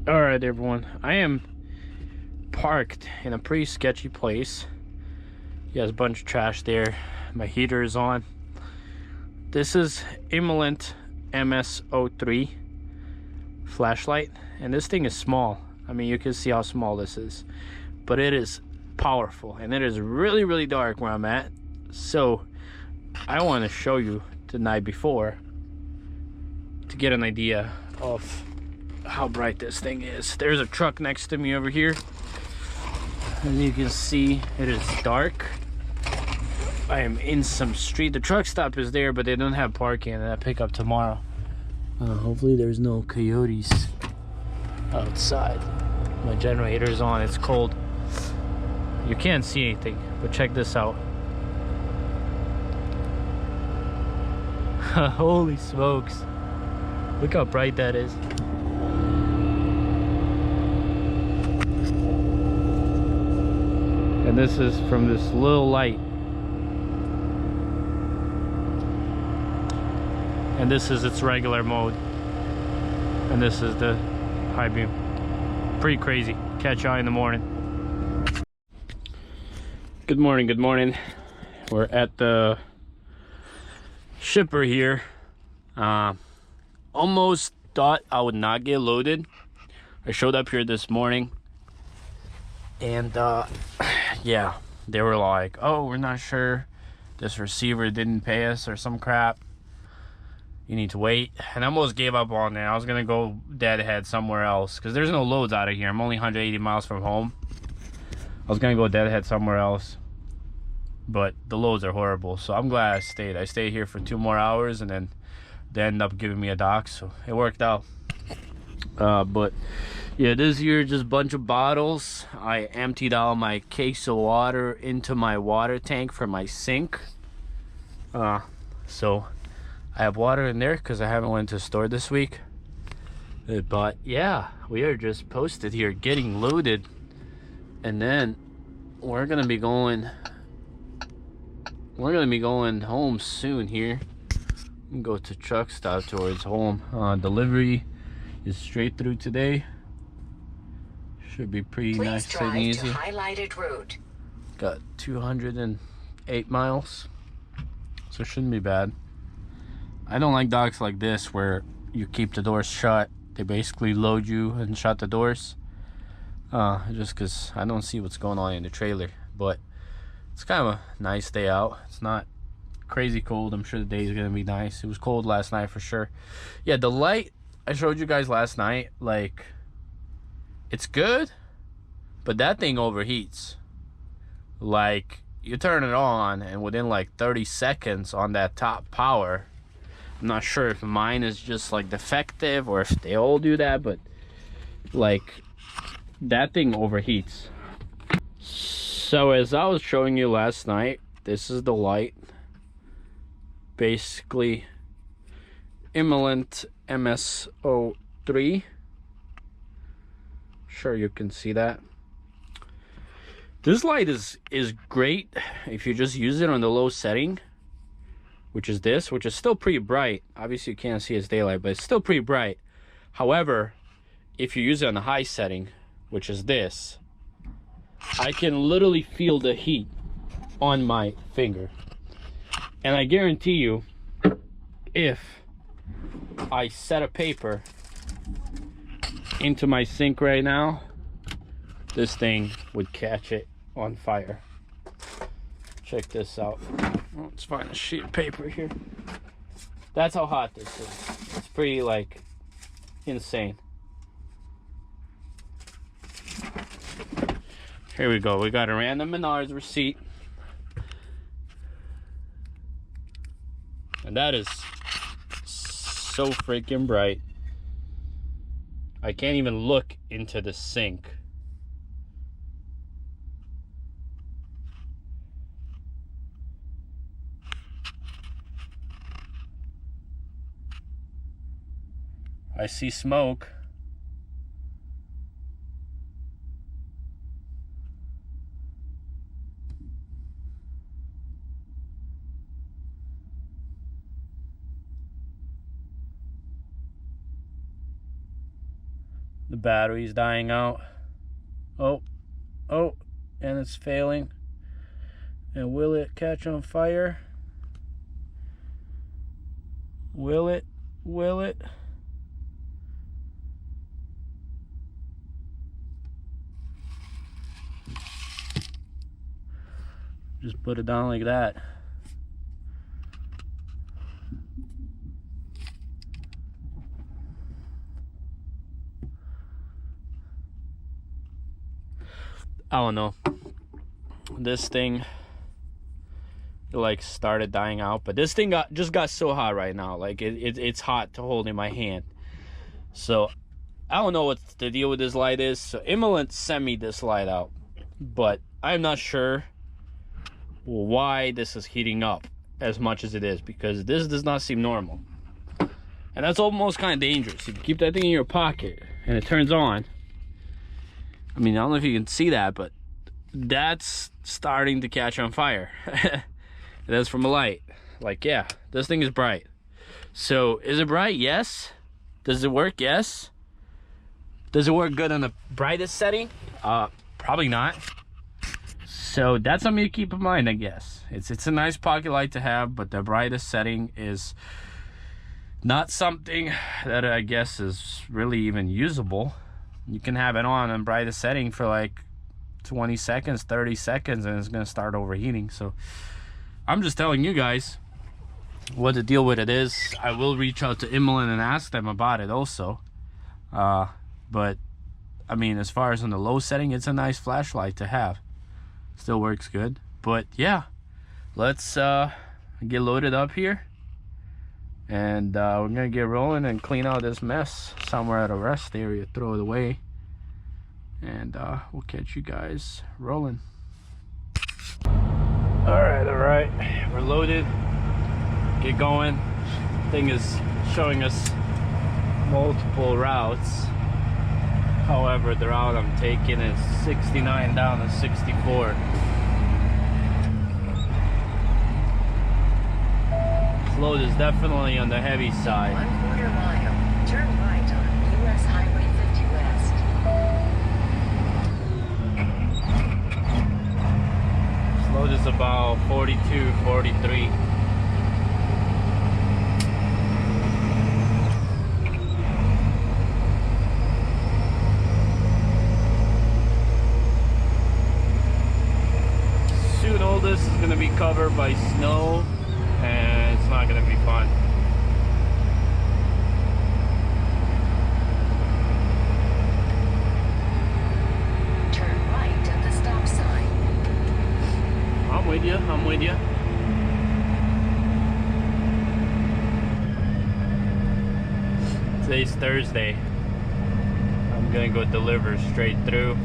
All right, everyone. I am parked in a pretty sketchy place. He has a bunch of trash there. My heater is on. This is Imolent MS03 flashlight, and this thing is small. I mean, you can see how small this is, but it is powerful, and it is really, really dark where I'm at. So I want to show you the night before to get an idea of how bright this thing is. There's a truck next to me over here, and you can see it is dark. I am in some street. The truck stop is there, but they don't have parking, and I pick up tomorrow. Hopefully there's no coyotes outside. My generator's on. It's cold. You can't see anything, but check this out. Holy smokes. Look how bright that is. And this is from this little light. And this is its regular mode. And this is the high beam. Pretty crazy. Catch y'all in the morning. Good morning, good morning. We're at the shipper here. Almost thought I would not get loaded. I showed up here this morning, and yeah, they were like, oh, we're not sure, this receiver didn't pay us or some crap, you need to wait. And I almost gave up on it. I was gonna go deadhead somewhere else because there's no loads out of here. I'm only 180 miles from home. I was gonna go deadhead somewhere else, but the loads are horrible, so I'm glad I stayed. I stayed here for 2 more hours, and then they ended up giving me a dock, so it worked out. But yeah, this here just a bunch of bottles. I emptied out my case of water into my water tank for my sink, so I have water in there because I haven't went to the store this week. But yeah, we are just posted here getting loaded, and then we're gonna be going home soon here. Go to truck stop towards home. Delivery is straight through today. Should be pretty nice and easy. To highlighted route. Got 208 miles, so it shouldn't be bad. I don't like docks like this where you keep the doors shut. They basically load you and shut the doors, just because I don't see what's going on in the trailer. But it's kind of a nice day out. It's not crazy cold. I'm sure the day is gonna be nice. It was cold last night for sure. Yeah, the light I showed you guys last night, like, it's good, but that thing overheats. Like, you turn it on, and within like 30 seconds on that top power, I'm not sure if mine is just like defective or if they all do that, but like, that thing overheats. So as I was showing you last night, this is the light. Basically Imolent MS03. Sure, you can see that. This light is great if you just use it on the low setting, which is this, which is still pretty bright. Obviously you can't see it's daylight, but it's still pretty bright. However, if you use it on the high setting, which is this, I can literally feel the heat on my finger. And I guarantee you, if I set a paper into my sink right now, this thing would catch it on fire. Check this out. Let's find a sheet of paper here. That's how hot this is. It's pretty, like, insane. Here we go. We got a random Menards receipt. And that is so freaking bright. I can't even look into the sink. I see smoke. The battery's dying out. Oh, and it's failing. And will it catch on fire? Will it? Will it? Just put it down like that. I don't know. This thing like started dying out, but this thing just got so hot right now. Like it's hot to hold in my hand. So I don't know what the deal with this light is. So Imolant sent me this light out, but I'm not sure why this is heating up as much as it is, because this does not seem normal. And that's almost kind of dangerous. If you keep that thing in your pocket and it turns on, I mean, I don't know if you can see that, but that's starting to catch on fire. That's from a light. Like, yeah, this thing is bright. So is it bright? Yes. Does it work? Yes. Does it work good on the brightest setting? Probably not. So that's something to keep in mind, I guess. It's a nice pocket light to have, but the brightest setting is not something that I guess is really even usable. You can have it on brightest setting for like 20 seconds, 30 seconds, and it's gonna start overheating. So I'm just telling you guys what the deal with it is. I will reach out to Imolant and ask them about it also. But I mean, as far as on the low setting, it's a nice flashlight to have. Still works good. But yeah, let's get loaded up here, and we're gonna get rolling and clean out this mess somewhere at a rest area, throw it away, and we'll catch you guys rolling. All right, we're loaded. Get going. Thing is showing us multiple routes. However, the route I'm taking is 69 down to 64. This load is definitely on the heavy side. 1/4 mile. Turn right on US Highway 50 West. This load is about 42, 43. All this is going to be covered by snow, and it's not going to be fun. Turn right at the stop sign. I'm with you, I'm with you. Today's Thursday. I'm going to go deliver straight through.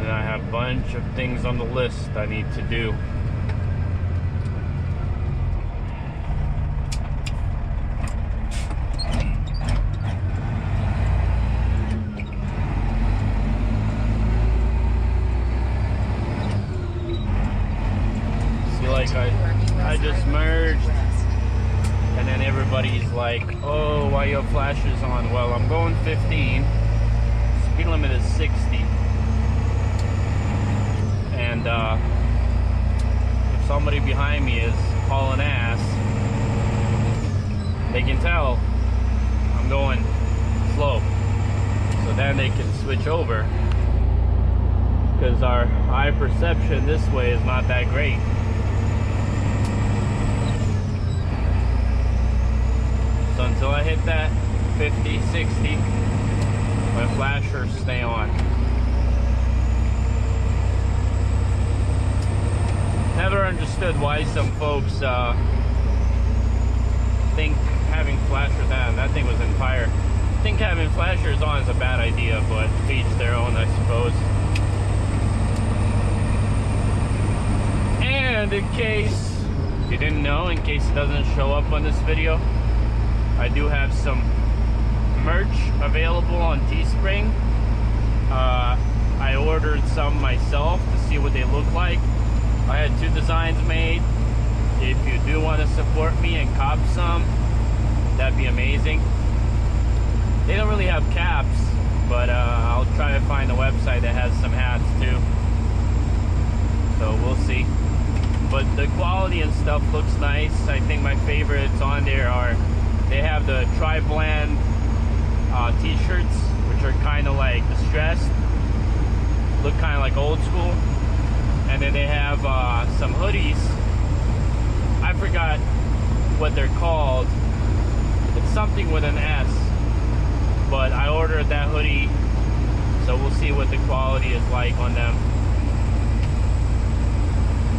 I have a bunch of things on the list I need to do. See, like I just merged, and then everybody's like, oh, why your flashers on? Well, I'm going 15. Speed limit is 60. And if somebody behind me is hauling ass, they can tell I'm going slow, so then they can switch over, because our eye perception this way is not that great. So until I hit that 50, 60, my flashers stay on. Never understood why some folks think having flashers on, that thing was in fire. I think having flashers on is a bad idea, but to each their own, I suppose. And in case you didn't know, in case it doesn't show up on this video, I do have some merch available on Teespring. I ordered some myself to see what they look like. I had 2 designs made. If you do want to support me and cop some, that'd be amazing. They don't really have caps, but I'll try to find a website that has some hats too. So we'll see. But the quality and stuff looks nice. I think my favorites on there are, they have the tri-blend t-shirts, which are kind of like distressed, look kind of like old school. And then they have some hoodies. I forgot what they're called. It's something with an S, but I ordered that hoodie, so we'll see what the quality is like on them.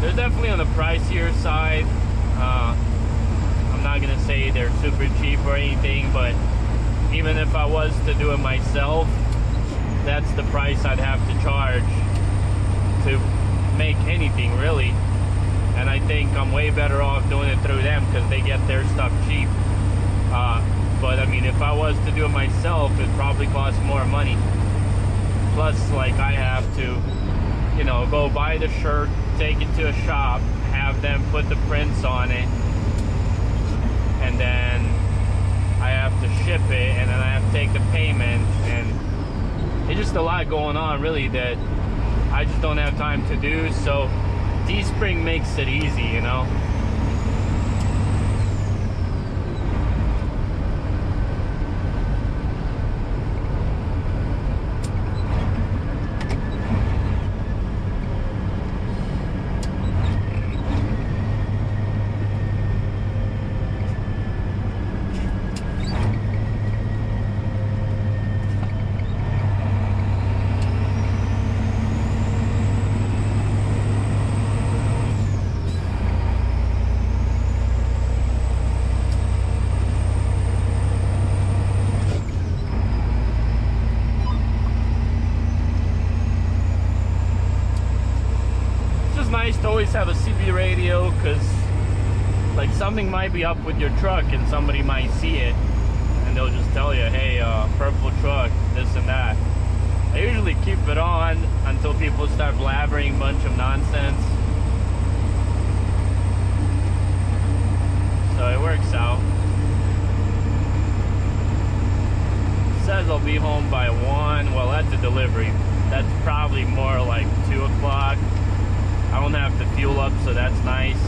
They're definitely on the pricier side. I'm not gonna say they're super cheap or anything, but even if I was to do it myself, that's the price I'd have to charge to make anything, really. And I think I'm way better off doing it through them because they get their stuff cheap. But I mean, if I was to do it myself, it'd probably cost more money. Plus, like, I have to, you know, go buy the shirt, take it to a shop, have them put the prints on it, and then I have to ship it, and then I have to take the payment, and it's just a lot going on, really, that I just don't have time to do. So Teespring makes it easy, you know. Nice to always have a CB radio, because like something might be up with your truck and somebody might see it and they'll just tell you, hey, purple truck, this and that. I usually keep it on until people start blabbering a bunch of nonsense, so it works out. It says I'll be home by 1. Well, that's a delivery. That's probably more like 2 o'clock. I don't have to fuel up, so that's nice.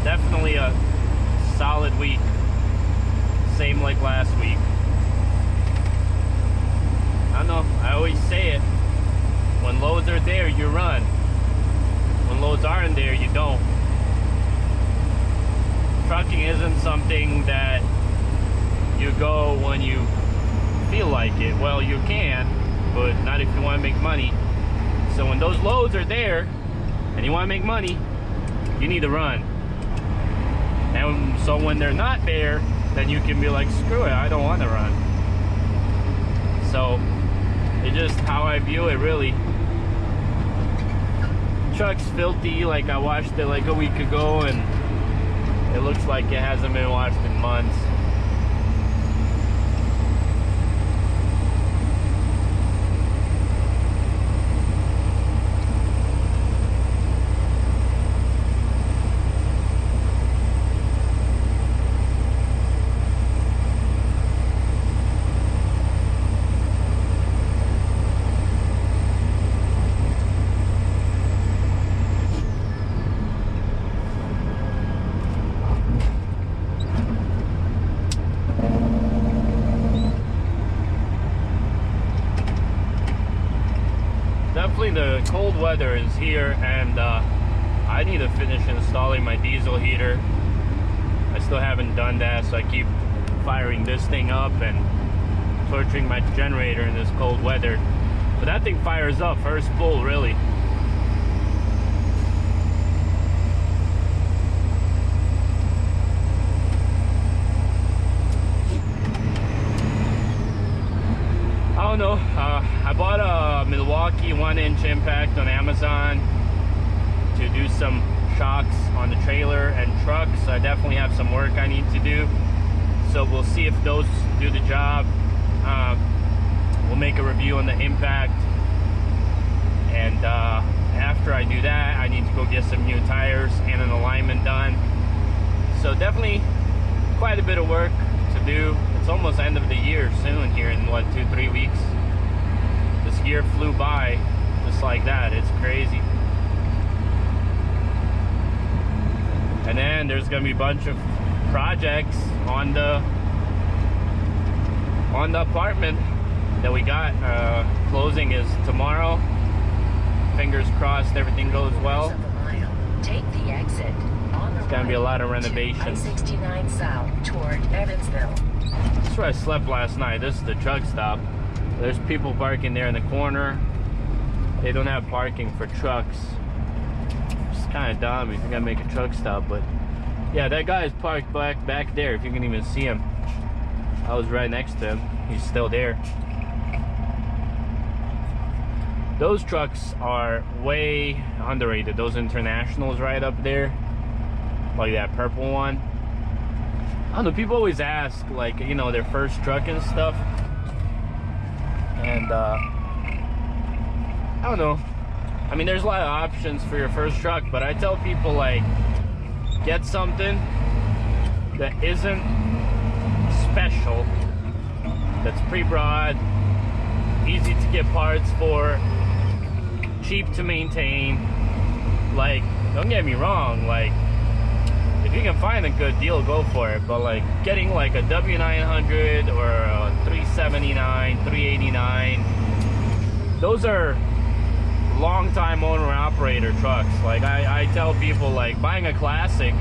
Definitely a solid week. Same like last week. I don't know, I always say it. When loads are there, you run. When loads aren't there, you don't. Trucking isn't something that you go when you feel like it. Well, you can, but not if you want to make money. So when those loads are there and you want to make money, you need to run. And so when they're not there, then you can be like, screw it, I don't want to run. So it's just how I view it, really. Truck's filthy. Like, I washed it like a week ago and it looks like it hasn't been washed in months. Definitely the cold weather is here, and I need to finish installing my diesel heater. I still haven't done that, so I keep firing this thing up and torturing my generator in this cold weather. But that thing fires up first pull, really. I don't know, I bought a Milwaukee 1-inch impact on Amazon to do some shocks on the trailer and truck, so I definitely have some work I need to do. So we'll see if those do the job. We'll make a review on the impact, and after I do that, I need to go get some new tires and an alignment done. So definitely quite a bit of work to do. It's almost end of the year soon here in what, 2-3 weeks. This year flew by just like that. It's crazy. And then there's gonna be a bunch of projects on the apartment that we got. Closing is tomorrow. Fingers crossed everything goes well. Take the exit on the It's gonna be a lot of renovations. I-69 south toward Evansville. That's where I slept last night. This is the truck stop. There's people parking there in the corner. They don't have parking for trucks. It's kind of dumb if you're gonna make a truck stop, but yeah, that guy is parked back there. If you can even see him, I was right next to him. He's still there. Those trucks are way underrated. Those Internationals right up there, like that purple one. I don't know, people always ask, like, you know, their first truck and stuff. And I don't know. I mean, there's a lot of options for your first truck, but I tell people, like, get something that isn't special, that's pre-broad, easy to get parts for, cheap to maintain. Like, don't get me wrong, like, if you can find a good deal, go for it. But like getting like a W900 or a 379, 389, those are long time owner operator trucks. Like I tell people, like, buying a classic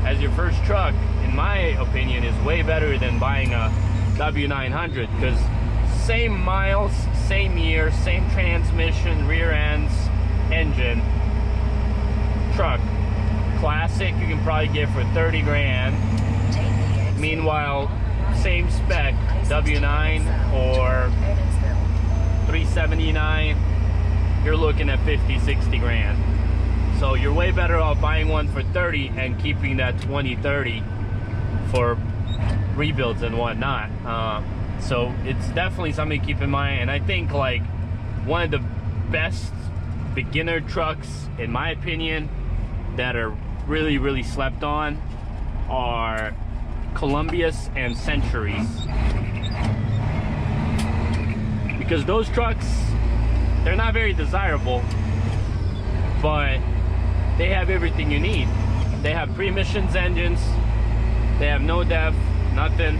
as your first truck, in my opinion, is way better than buying a W900, because same miles, same year, same transmission, rear ends, engine, truck. Classic you can probably get for 30 grand. Meanwhile, same spec, W9 or 379, you're looking at 50-60 grand. So you're way better off buying one for 30 and keeping that 20-30 for rebuilds and whatnot. So it's definitely something to keep in mind. And I think, like, one of the best beginner trucks, in my opinion, that are really slept on are Columbias and Centuries, because those trucks, they're not very desirable, but they have everything you need. They have pre-emissions engines, they have no def, nothing,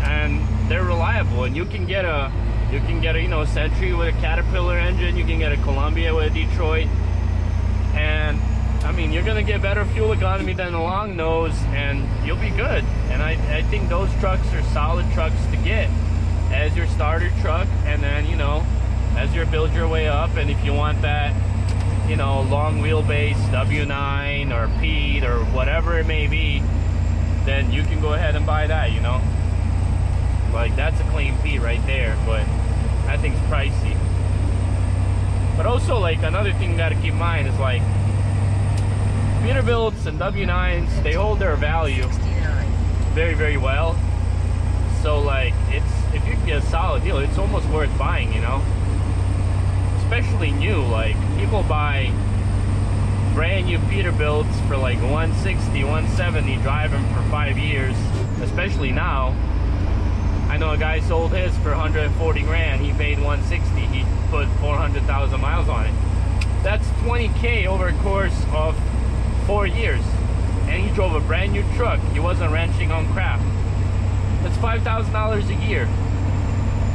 and they're reliable. And you can get a you know, Century with a Caterpillar engine, you can get a Columbia with a Detroit, and I mean, you're gonna get better fuel economy than a long nose, and you'll be good. And I think those trucks are solid trucks to get as your starter truck, and then, you know, as you build your way up. And if you want that, you know, long wheelbase W9 or Pete or whatever it may be, then you can go ahead and buy that, you know. Like, that's a clean Pete right there, but that thing's pricey. But also, like, another thing you gotta keep in mind is, like, Peterbilts and W9s, they hold their value very well. So, like, it's, if you can get a solid deal, it's almost worth buying, you know. Especially new. Like, people buy brand new Peterbilts for like 160, 170, drive them for 5 years. Especially now. I know a guy sold his for 140 grand. He paid 160. He put 400,000 miles on it. That's 20K over a course of 4 years, and he drove a brand new truck. He wasn't wrenching on crap. That's $5,000 a year.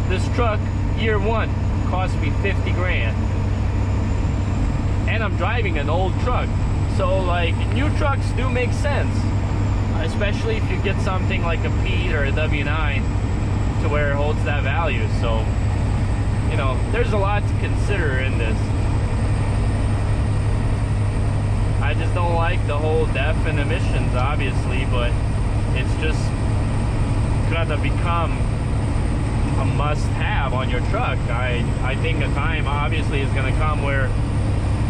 This truck, year one, cost me 50 grand, and I'm driving an old truck. So, like, new trucks do make sense, especially if you get something like a Pete or a W9 to where it holds that value. So, you know, there's a lot to consider in this. I just don't like the whole DEF and emissions, obviously, but it's just gonna become a must-have on your truck. I think a time obviously is gonna come where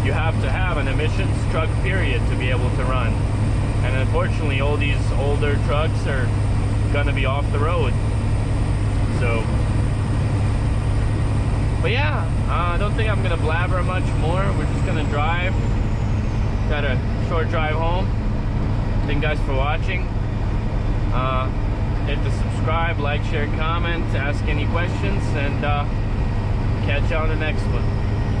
you have to have an emissions truck, period, to be able to run. And unfortunately, all these older trucks are gonna be off the road. So, but yeah, I don't think I'm gonna blabber much more. We're just gonna drive. Got a short drive home. Thank you guys for watching. Hit the subscribe, like, share, comment, ask any questions, and catch you on the next one.